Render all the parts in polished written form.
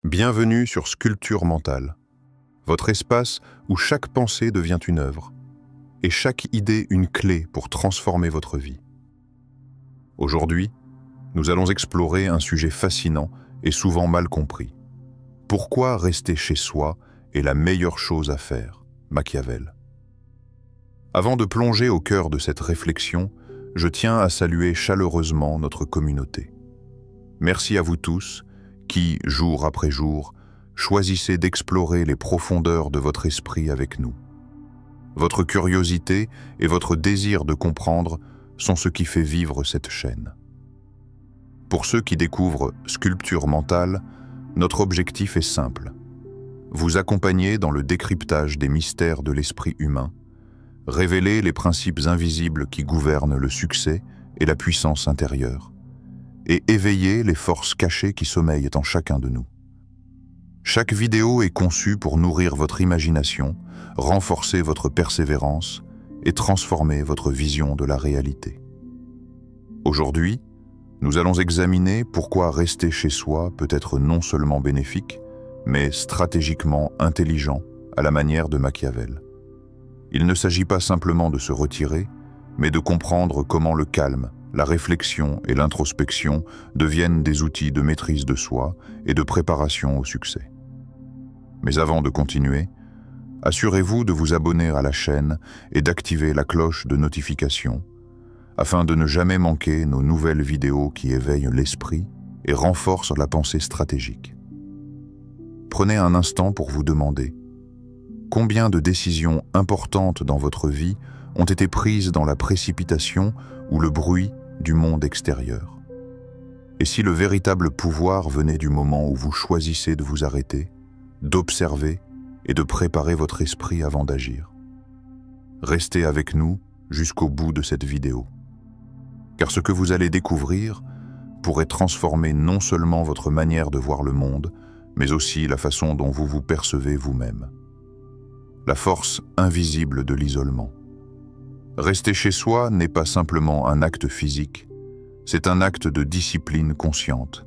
Bienvenue sur Sculpture mentale, votre espace où chaque pensée devient une œuvre et chaque idée une clé pour transformer votre vie. Aujourd'hui, nous allons explorer un sujet fascinant et souvent mal compris. Pourquoi rester chez soi est la meilleure chose à faire, Machiavel. Avant de plonger au cœur de cette réflexion, je tiens à saluer chaleureusement notre communauté. Merci à vous tous qui, jour après jour, choisissez d'explorer les profondeurs de votre esprit avec nous. Votre curiosité et votre désir de comprendre sont ce qui fait vivre cette chaîne. Pour ceux qui découvrent Sculpture mentale, notre objectif est simple. Vous accompagner dans le décryptage des mystères de l'esprit humain, révéler les principes invisibles qui gouvernent le succès et la puissance intérieure, et éveiller les forces cachées qui sommeillent en chacun de nous. Chaque vidéo est conçue pour nourrir votre imagination, renforcer votre persévérance et transformer votre vision de la réalité. Aujourd'hui, nous allons examiner pourquoi rester chez soi peut être non seulement bénéfique, mais stratégiquement intelligent à la manière de Machiavel. Il ne s'agit pas simplement de se retirer, mais de comprendre comment le calme, la réflexion et l'introspection deviennent des outils de maîtrise de soi et de préparation au succès. Mais avant de continuer, assurez-vous de vous abonner à la chaîne et d'activer la cloche de notification afin de ne jamais manquer nos nouvelles vidéos qui éveillent l'esprit et renforcent la pensée stratégique. Prenez un instant pour vous demander combien de décisions importantes dans votre vie ont été prises dans la précipitation ou le bruit du monde extérieur. Et si le véritable pouvoir venait du moment où vous choisissez de vous arrêter, d'observer et de préparer votre esprit avant d'agir? Restez avec nous jusqu'au bout de cette vidéo. Car ce que vous allez découvrir pourrait transformer non seulement votre manière de voir le monde, mais aussi la façon dont vous vous percevez vous-même. La force invisible de l'isolement. Rester chez soi n'est pas simplement un acte physique, c'est un acte de discipline consciente.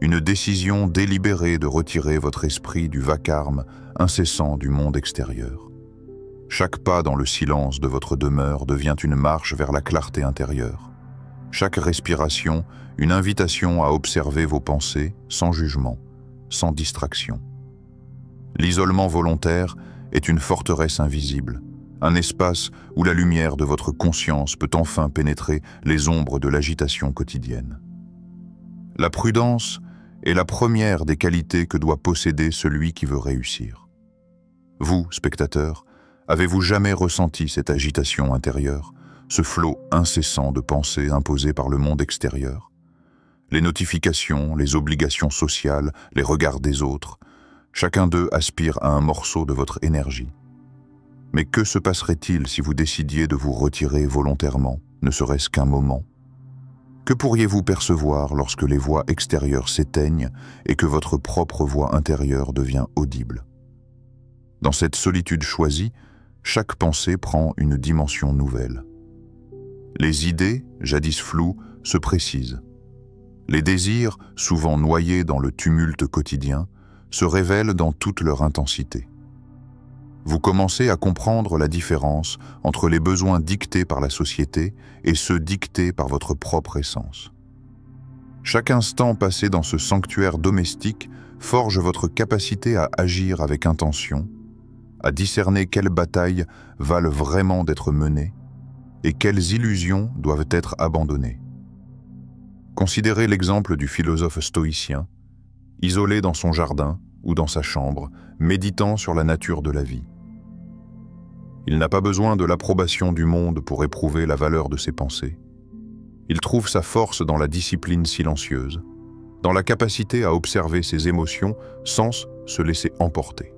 Une décision délibérée de retirer votre esprit du vacarme incessant du monde extérieur. Chaque pas dans le silence de votre demeure devient une marche vers la clarté intérieure. Chaque respiration, une invitation à observer vos pensées sans jugement, sans distraction. L'isolement volontaire est une forteresse invisible, un espace où la lumière de votre conscience peut enfin pénétrer les ombres de l'agitation quotidienne. La prudence est la première des qualités que doit posséder celui qui veut réussir. Vous, spectateurs, avez-vous jamais ressenti cette agitation intérieure, ce flot incessant de pensées imposées par le monde extérieur? Les notifications, les obligations sociales, les regards des autres, chacun d'eux aspire à un morceau de votre énergie. Mais que se passerait-il si vous décidiez de vous retirer volontairement, ne serait-ce qu'un moment? Que pourriez-vous percevoir lorsque les voix extérieures s'éteignent et que votre propre voix intérieure devient audible? Dans cette solitude choisie, chaque pensée prend une dimension nouvelle. Les idées, jadis floues, se précisent. Les désirs, souvent noyés dans le tumulte quotidien, se révèlent dans toute leur intensité. Vous commencez à comprendre la différence entre les besoins dictés par la société et ceux dictés par votre propre essence. Chaque instant passé dans ce sanctuaire domestique forge votre capacité à agir avec intention, à discerner quelles batailles valent vraiment d'être menées et quelles illusions doivent être abandonnées. Considérez l'exemple du philosophe stoïcien, isolé dans son jardin ou dans sa chambre, méditant sur la nature de la vie. Il n'a pas besoin de l'approbation du monde pour éprouver la valeur de ses pensées. Il trouve sa force dans la discipline silencieuse, dans la capacité à observer ses émotions sans se laisser emporter.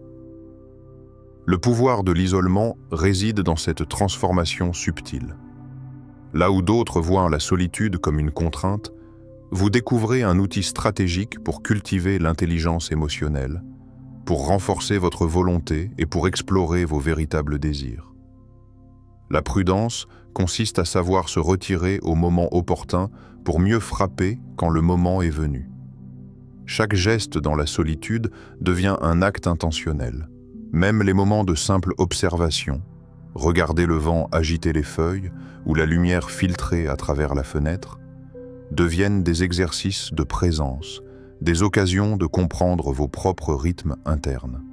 Le pouvoir de l'isolement réside dans cette transformation subtile. Là où d'autres voient la solitude comme une contrainte, vous découvrez un outil stratégique pour cultiver l'intelligence émotionnelle, pour renforcer votre volonté et pour explorer vos véritables désirs. La prudence consiste à savoir se retirer au moment opportun pour mieux frapper quand le moment est venu. Chaque geste dans la solitude devient un acte intentionnel. Même les moments de simple observation, regarder le vent agiter les feuilles ou la lumière filtrer à travers la fenêtre, deviennent des exercices de présence, des occasions de comprendre vos propres rythmes internes.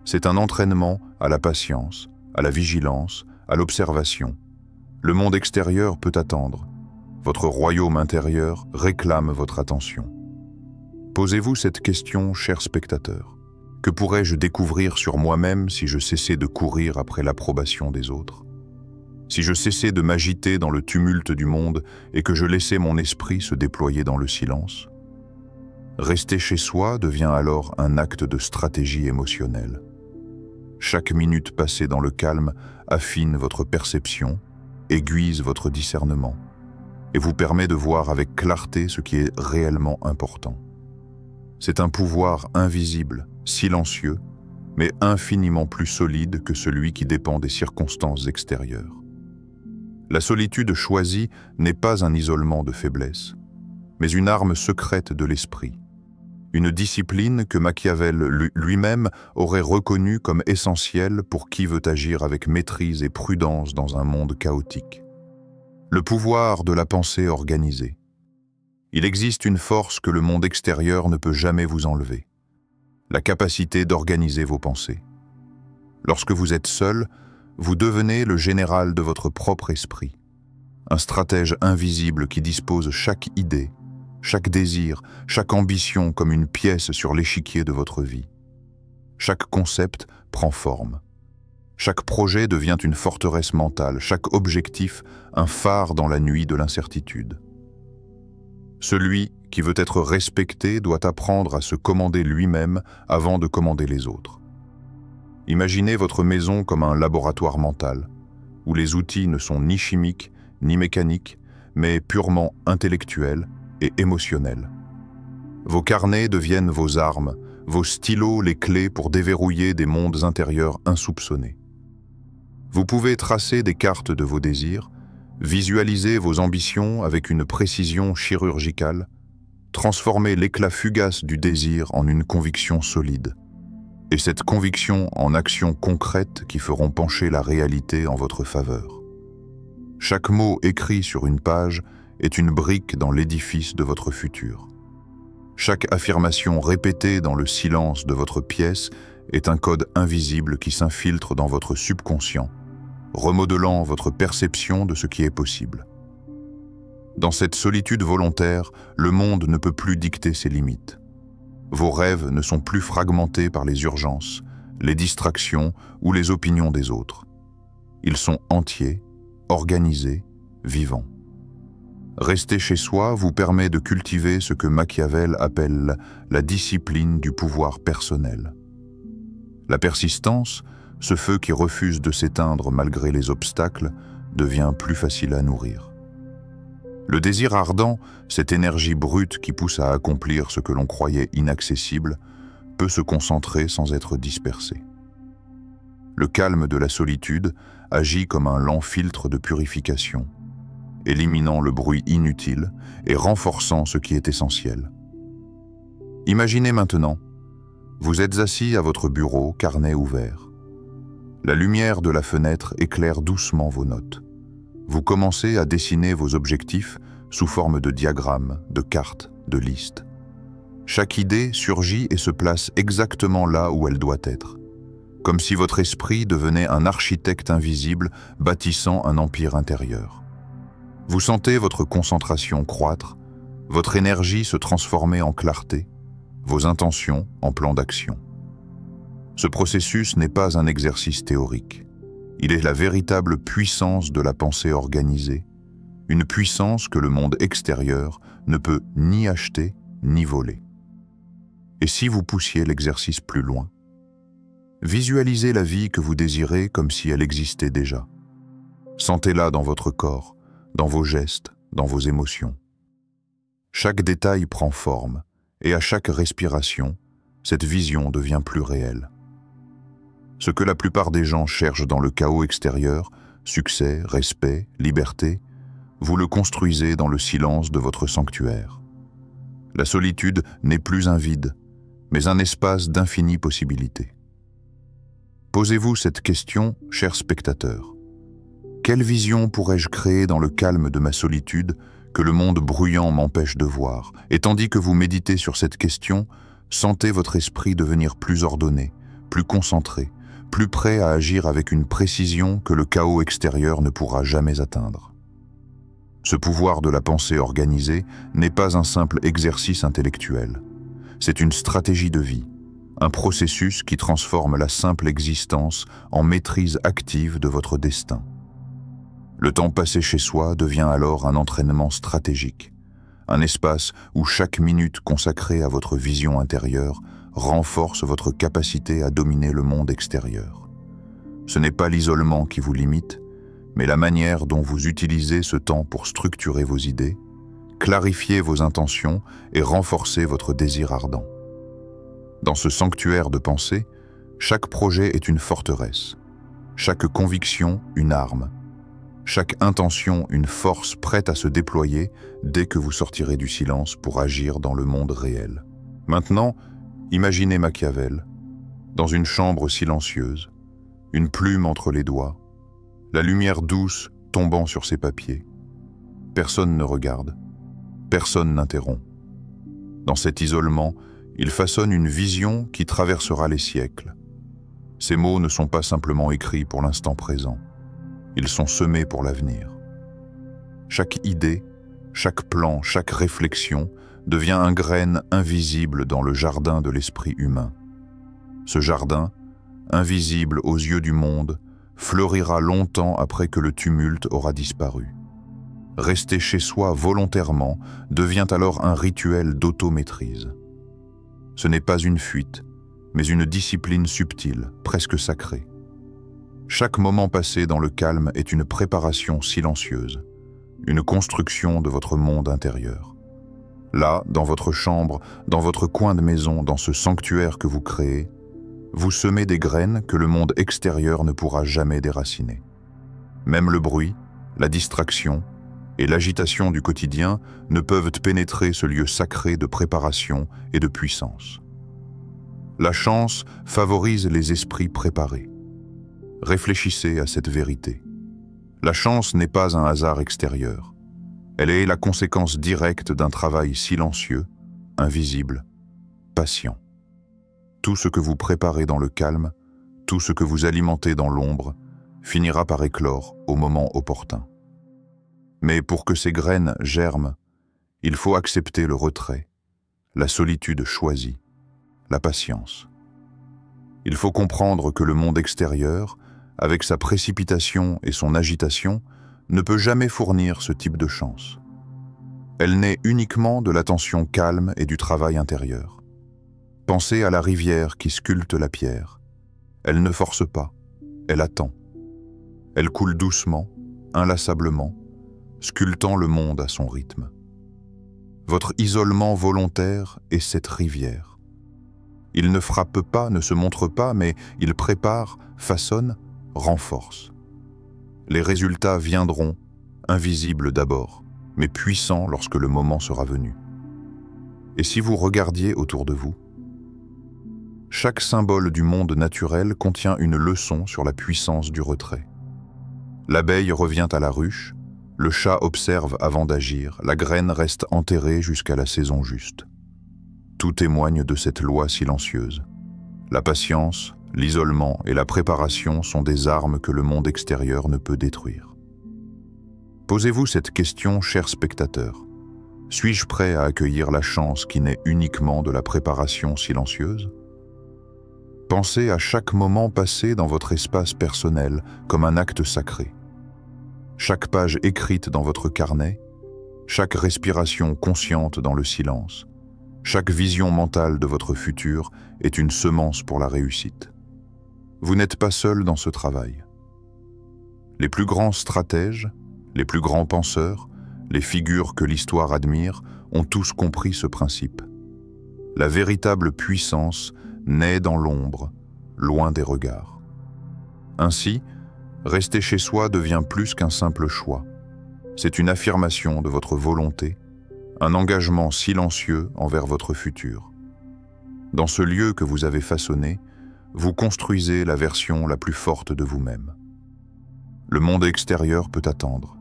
C'est un entraînement à la patience, à la vigilance, à l'observation. Le monde extérieur peut attendre. Votre royaume intérieur réclame votre attention. Posez-vous cette question, chers spectateurs. Que pourrais-je découvrir sur moi-même si je cessais de courir après l'approbation des autres? Si je cessais de m'agiter dans le tumulte du monde et que je laissais mon esprit se déployer dans le silence? Rester chez soi devient alors un acte de stratégie émotionnelle. Chaque minute passée dans le calme affine votre perception, aiguise votre discernement et vous permet de voir avec clarté ce qui est réellement important. C'est un pouvoir invisible, silencieux, mais infiniment plus solide que celui qui dépend des circonstances extérieures. La solitude choisie n'est pas un isolement de faiblesse, mais une arme secrète de l'esprit. Une discipline que Machiavel lui-même aurait reconnue comme essentielle pour qui veut agir avec maîtrise et prudence dans un monde chaotique. Le pouvoir de la pensée organisée. Il existe une force que le monde extérieur ne peut jamais vous enlever. La capacité d'organiser vos pensées. Lorsque vous êtes seul, vous devenez le général de votre propre esprit. Un stratège invisible qui dispose chaque idée, chaque désir, chaque ambition comme une pièce sur l'échiquier de votre vie. Chaque concept prend forme. Chaque projet devient une forteresse mentale, chaque objectif un phare dans la nuit de l'incertitude. Celui qui veut être respecté doit apprendre à se commander lui-même avant de commander les autres. Imaginez votre maison comme un laboratoire mental, où les outils ne sont ni chimiques ni mécaniques, mais purement intellectuels et émotionnels. Vos carnets deviennent vos armes, vos stylos les clés pour déverrouiller des mondes intérieurs insoupçonnés. Vous pouvez tracer des cartes de vos désirs, visualiser vos ambitions avec une précision chirurgicale, transformer l'éclat fugace du désir en une conviction solide, et cette conviction en actions concrètes qui feront pencher la réalité en votre faveur. Chaque mot écrit sur une page est une brique dans l'édifice de votre futur. Chaque affirmation répétée dans le silence de votre pièce est un code invisible qui s'infiltre dans votre subconscient, remodelant votre perception de ce qui est possible. Dans cette solitude volontaire, le monde ne peut plus dicter ses limites. Vos rêves ne sont plus fragmentés par les urgences, les distractions ou les opinions des autres. Ils sont entiers, organisés, vivants. Rester chez soi vous permet de cultiver ce que Machiavel appelle la discipline du pouvoir personnel. La persistance, ce feu qui refuse de s'éteindre malgré les obstacles, devient plus facile à nourrir. Le désir ardent, cette énergie brute qui pousse à accomplir ce que l'on croyait inaccessible, peut se concentrer sans être dispersé. Le calme de la solitude agit comme un lent filtre de purification, éliminant le bruit inutile et renforçant ce qui est essentiel. Imaginez maintenant, vous êtes assis à votre bureau, carnet ouvert. La lumière de la fenêtre éclaire doucement vos notes. Vous commencez à dessiner vos objectifs sous forme de diagrammes, de cartes, de listes. Chaque idée surgit et se place exactement là où elle doit être, comme si votre esprit devenait un architecte invisible bâtissant un empire intérieur. Vous sentez votre concentration croître, votre énergie se transformer en clarté, vos intentions en plan d'action. Ce processus n'est pas un exercice théorique. Il est la véritable puissance de la pensée organisée, une puissance que le monde extérieur ne peut ni acheter ni voler. Et si vous poussiez l'exercice plus loin? Visualisez la vie que vous désirez comme si elle existait déjà. Sentez-la dans votre corps, dans vos gestes, dans vos émotions. Chaque détail prend forme, et à chaque respiration, cette vision devient plus réelle. Ce que la plupart des gens cherchent dans le chaos extérieur, succès, respect, liberté, vous le construisez dans le silence de votre sanctuaire. La solitude n'est plus un vide, mais un espace d'infinies possibilités. Posez-vous cette question, chers spectateurs. Quelle vision pourrais-je créer dans le calme de ma solitude que le monde bruyant m'empêche de voir? Et tandis que vous méditez sur cette question, sentez votre esprit devenir plus ordonné, plus concentré, plus prêt à agir avec une précision que le chaos extérieur ne pourra jamais atteindre. Ce pouvoir de la pensée organisée n'est pas un simple exercice intellectuel. C'est une stratégie de vie, un processus qui transforme la simple existence en maîtrise active de votre destin. Le temps passé chez soi devient alors un entraînement stratégique, un espace où chaque minute consacrée à votre vision intérieure renforce votre capacité à dominer le monde extérieur. Ce n'est pas l'isolement qui vous limite, mais la manière dont vous utilisez ce temps pour structurer vos idées, clarifier vos intentions et renforcer votre désir ardent. Dans ce sanctuaire de pensée, chaque projet est une forteresse, chaque conviction une arme, chaque intention une force prête à se déployer dès que vous sortirez du silence pour agir dans le monde réel. Maintenant, imaginez Machiavel, dans une chambre silencieuse, une plume entre les doigts, la lumière douce tombant sur ses papiers. Personne ne regarde, personne n'interrompt. Dans cet isolement, il façonne une vision qui traversera les siècles. Ces mots ne sont pas simplement écrits pour l'instant présent. Ils sont semés pour l'avenir. Chaque idée, chaque plan, chaque réflexion devient un graine invisible dans le jardin de l'esprit humain. Ce jardin, invisible aux yeux du monde, fleurira longtemps après que le tumulte aura disparu. Rester chez soi volontairement devient alors un rituel d'automaîtrise. Ce n'est pas une fuite, mais une discipline subtile, presque sacrée. Chaque moment passé dans le calme est une préparation silencieuse, une construction de votre monde intérieur. Là, dans votre chambre, dans votre coin de maison, dans ce sanctuaire que vous créez, vous semez des graines que le monde extérieur ne pourra jamais déraciner. Même le bruit, la distraction et l'agitation du quotidien ne peuvent pénétrer ce lieu sacré de préparation et de puissance. La chance favorise les esprits préparés. Réfléchissez à cette vérité. La chance n'est pas un hasard extérieur. Elle est la conséquence directe d'un travail silencieux, invisible, patient. Tout ce que vous préparez dans le calme, tout ce que vous alimentez dans l'ombre, finira par éclore au moment opportun. Mais pour que ces graines germent, il faut accepter le retrait, la solitude choisie, la patience. Il faut comprendre que le monde extérieur, avec sa précipitation et son agitation, ne peut jamais fournir ce type de chance. Elle naît uniquement de l'attention calme et du travail intérieur. Pensez à la rivière qui sculpte la pierre. Elle ne force pas, elle attend. Elle coule doucement, inlassablement, sculptant le monde à son rythme. Votre isolement volontaire est cette rivière. Il ne frappe pas, ne se montre pas, mais il prépare, façonne, renforce. Les résultats viendront, invisibles d'abord, mais puissants lorsque le moment sera venu. Et si vous regardiez autour de vous, chaque symbole du monde naturel contient une leçon sur la puissance du retrait. L'abeille revient à la ruche, le chat observe avant d'agir, la graine reste enterrée jusqu'à la saison juste. Tout témoigne de cette loi silencieuse. La patience, l'isolement et la préparation sont des armes que le monde extérieur ne peut détruire. Posez-vous cette question, chers spectateurs. Suis-je prêt à accueillir la chance qui naît uniquement de la préparation silencieuse? Pensez à chaque moment passé dans votre espace personnel comme un acte sacré. Chaque page écrite dans votre carnet, chaque respiration consciente dans le silence, chaque vision mentale de votre futur est une semence pour la réussite. Vous n'êtes pas seul dans ce travail. Les plus grands stratèges, les plus grands penseurs, les figures que l'histoire admire ont tous compris ce principe. La véritable puissance naît dans l'ombre, loin des regards. Ainsi, rester chez soi devient plus qu'un simple choix. C'est une affirmation de votre volonté, un engagement silencieux envers votre futur. Dans ce lieu que vous avez façonné, vous construisez la version la plus forte de vous-même. Le monde extérieur peut attendre.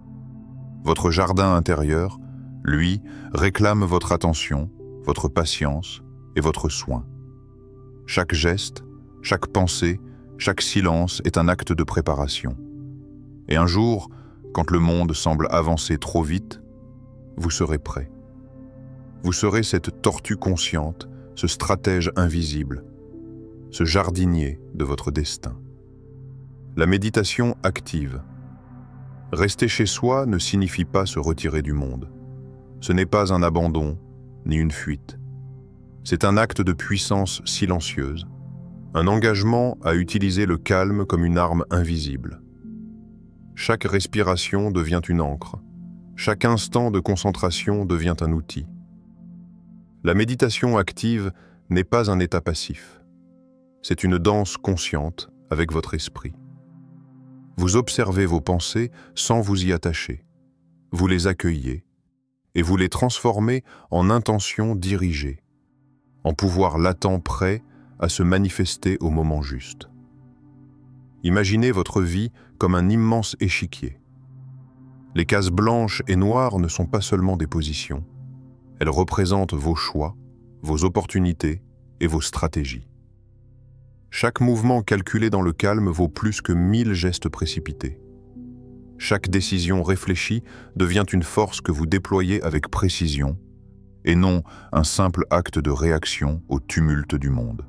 Votre jardin intérieur, lui, réclame votre attention, votre patience et votre soin. Chaque geste, chaque pensée, chaque silence est un acte de préparation. Et un jour, quand le monde semble avancer trop vite, vous serez prêt. Vous serez cette tortue consciente, ce stratège invisible, ce jardinier de votre destin. La méditation active. Rester chez soi ne signifie pas se retirer du monde. Ce n'est pas un abandon, ni une fuite. C'est un acte de puissance silencieuse, un engagement à utiliser le calme comme une arme invisible. Chaque respiration devient une encre, chaque instant de concentration devient un outil. La méditation active n'est pas un état passif. C'est une danse consciente avec votre esprit. Vous observez vos pensées sans vous y attacher. Vous les accueillez et vous les transformez en intentions dirigées, en pouvoir latent prêt à se manifester au moment juste. Imaginez votre vie comme un immense échiquier. Les cases blanches et noires ne sont pas seulement des positions. Elles représentent vos choix, vos opportunités et vos stratégies. Chaque mouvement calculé dans le calme vaut plus que 1000 gestes précipités. Chaque décision réfléchie devient une force que vous déployez avec précision, et non un simple acte de réaction au tumulte du monde.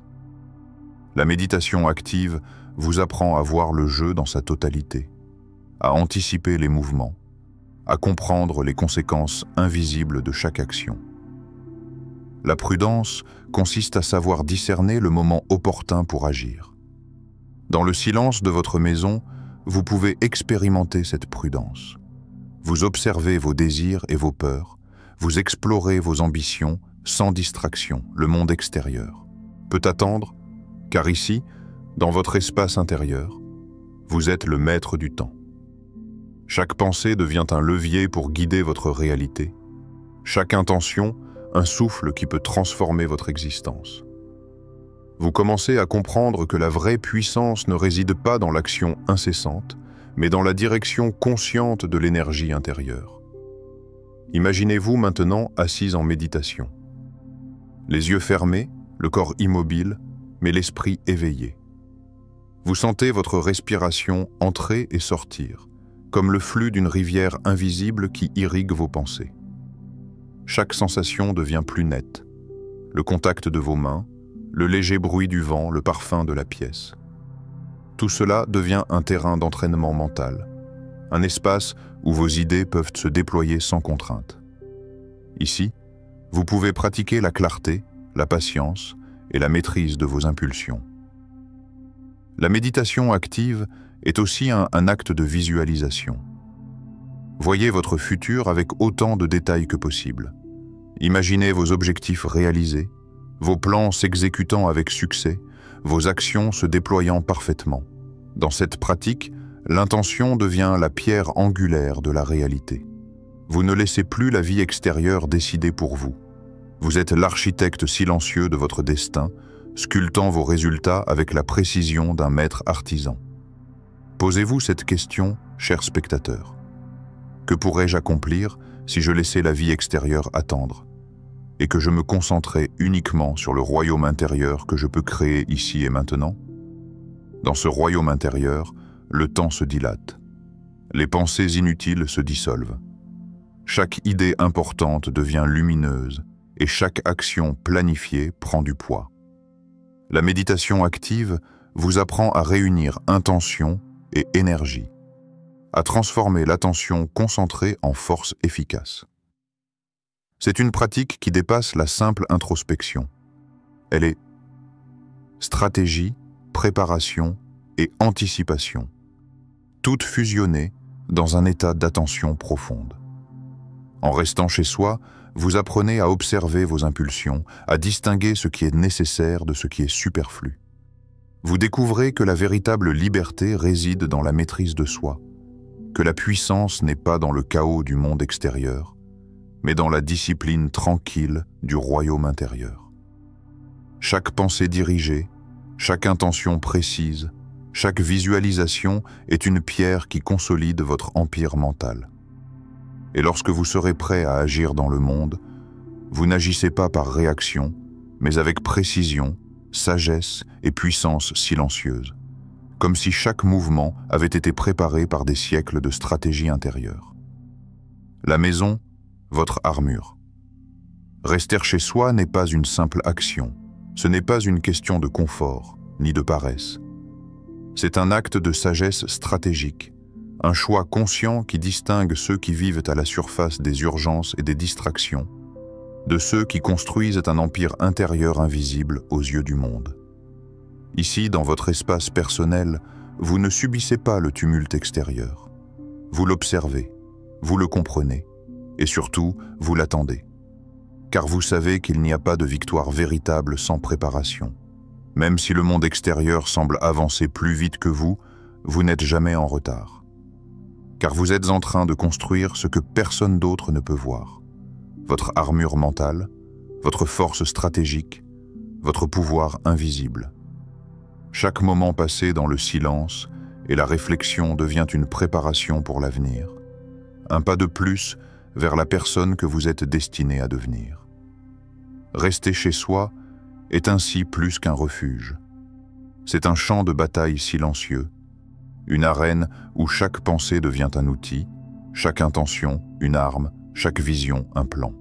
La méditation active vous apprend à voir le jeu dans sa totalité, à anticiper les mouvements, à comprendre les conséquences invisibles de chaque action. La prudence consiste à savoir discerner le moment opportun pour agir. Dans le silence de votre maison, vous pouvez expérimenter cette prudence. Vous observez vos désirs et vos peurs, vous explorez vos ambitions sans distraction. Le monde extérieur peut attendre, car ici, dans votre espace intérieur, vous êtes le maître du temps. Chaque pensée devient un levier pour guider votre réalité. Chaque intention, un souffle qui peut transformer votre existence. Vous commencez à comprendre que la vraie puissance ne réside pas dans l'action incessante, mais dans la direction consciente de l'énergie intérieure. Imaginez-vous maintenant assise en méditation. Les yeux fermés, le corps immobile, mais l'esprit éveillé. Vous sentez votre respiration entrer et sortir, comme le flux d'une rivière invisible qui irrigue vos pensées. Chaque sensation devient plus nette. Le contact de vos mains, le léger bruit du vent, le parfum de la pièce. Tout cela devient un terrain d'entraînement mental, un espace où vos idées peuvent se déployer sans contrainte. Ici, vous pouvez pratiquer la clarté, la patience et la maîtrise de vos impulsions. La méditation active est aussi un acte de visualisation. Voyez votre futur avec autant de détails que possible. Imaginez vos objectifs réalisés, vos plans s'exécutant avec succès, vos actions se déployant parfaitement. Dans cette pratique, l'intention devient la pierre angulaire de la réalité. Vous ne laissez plus la vie extérieure décider pour vous. Vous êtes l'architecte silencieux de votre destin, sculptant vos résultats avec la précision d'un maître artisan. Posez-vous cette question, chers spectateurs. Que pourrais-je accomplir si je laissais la vie extérieure attendre et que je me concentrais uniquement sur le royaume intérieur que je peux créer ici et maintenant? Dans ce royaume intérieur, le temps se dilate. Les pensées inutiles se dissolvent. Chaque idée importante devient lumineuse et chaque action planifiée prend du poids. La méditation active vous apprend à réunir intention et énergie, à transformer l'attention concentrée en force efficace. C'est une pratique qui dépasse la simple introspection. Elle est stratégie, préparation et anticipation, toutes fusionnées dans un état d'attention profonde. En restant chez soi, vous apprenez à observer vos impulsions, à distinguer ce qui est nécessaire de ce qui est superflu. Vous découvrez que la véritable liberté réside dans la maîtrise de soi, que la puissance n'est pas dans le chaos du monde extérieur, mais dans la discipline tranquille du royaume intérieur. Chaque pensée dirigée, chaque intention précise, chaque visualisation est une pierre qui consolide votre empire mental. Et lorsque vous serez prêt à agir dans le monde, vous n'agissez pas par réaction, mais avec précision, sagesse et puissance silencieuse, comme si chaque mouvement avait été préparé par des siècles de stratégie intérieure. La maison, votre armure. Rester chez soi n'est pas une simple action, ce n'est pas une question de confort, ni de paresse. C'est un acte de sagesse stratégique, un choix conscient qui distingue ceux qui vivent à la surface des urgences et des distractions, de ceux qui construisent un empire intérieur invisible aux yeux du monde. Ici, dans votre espace personnel, vous ne subissez pas le tumulte extérieur. Vous l'observez, vous le comprenez, et surtout, vous l'attendez. Car vous savez qu'il n'y a pas de victoire véritable sans préparation. Même si le monde extérieur semble avancer plus vite que vous, vous n'êtes jamais en retard. Car vous êtes en train de construire ce que personne d'autre ne peut voir. Votre armure mentale, votre force stratégique, votre pouvoir invisible. Chaque moment passé dans le silence et la réflexion devient une préparation pour l'avenir. Un pas de plus vers la personne que vous êtes destiné à devenir. Rester chez soi est ainsi plus qu'un refuge. C'est un champ de bataille silencieux, une arène où chaque pensée devient un outil, chaque intention une arme, chaque vision un plan.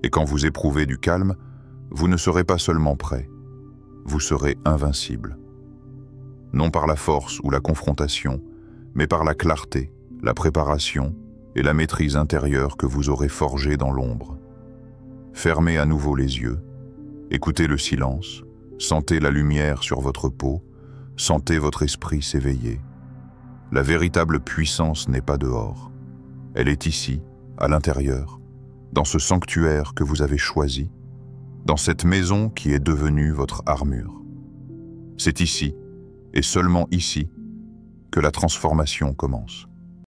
Et quand vous éprouvez du calme, vous ne serez pas seulement prêt, vous serez invincible. Non par la force ou la confrontation, mais par la clarté, la préparation et la maîtrise intérieure que vous aurez forgée dans l'ombre. Fermez à nouveau les yeux, écoutez le silence, sentez la lumière sur votre peau, sentez votre esprit s'éveiller. La véritable puissance n'est pas dehors. Elle est ici, à l'intérieur, dans ce sanctuaire que vous avez choisi, dans cette maison qui est devenue votre armure. C'est ici, et seulement ici, que la transformation commence.